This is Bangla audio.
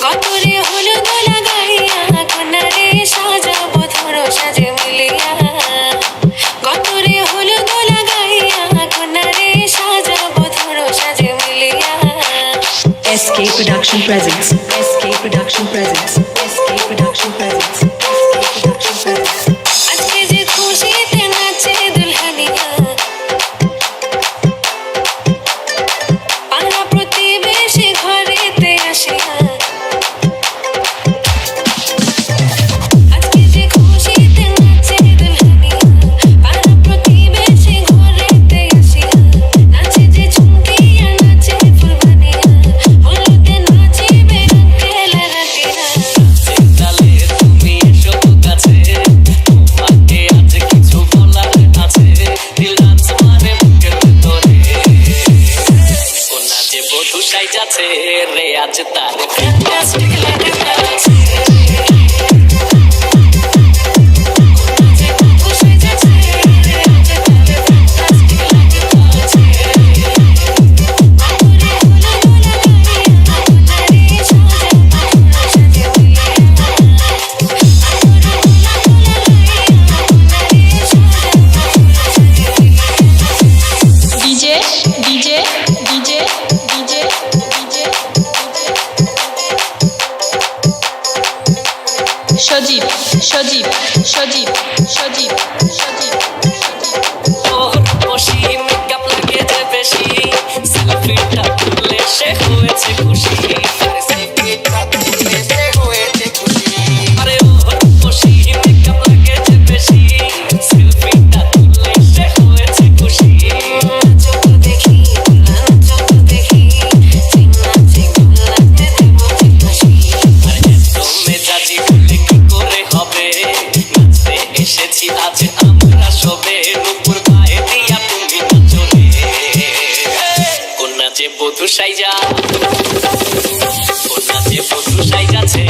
কতরে হলুদ লাগাইয়া কন্যারে সাজাবো ধরো সাজে মিলিয়া কতরে হলুদ লাগাইয়া কন্যারে সাজাবো ধরো সাজে মিলিয়া SK Production presents. SK Production presents. SK Production presents. আজকে যে খুশিতে নাচে দুলহানিয়া পাড়া প্রতিবেশী ঘরেতে আসিয়া আজকে যে খুশিতে নাচে দুলহানিয়া পাড়া প্রতিবেশী ঘরেতে আসিয়া নাচে যে ঝুমকিয়া নাচে ফুলবানিয়া হলুদে নাচিবে আঙ্কেল রাখিয়া তালে তুমি এসো কাছে তোমাকে আজ কিছু বলার আছে দিল ডান্স মারে বুকের ভিতরে কোনা যে বধু সাইজাছে রে আজ তার ফ্যান্টাস্টিক লাগে সজীব সজীব সজীব সজীব সজীব ওর বসি মেকআপ লাগে যে বেশি সেলফিটা তুলে সে হয়েছে খুশি আরে ওর বসি মেকআপ লাগে যে বেশি সেলফিটা তুলে সে হয়েছে খুশি যত দেখি যত দেখি চিন্নাচি লাগতে দেব হাসি আর এত মেজাজি হলে কি করে হবে নাচতে এসেছি আজ আমরা সবে নুপুর পায়ে দিয়া তুমি নাচরে কন্যা যে বধূ সাইজা কন্যা যে বধূ সাইজাছে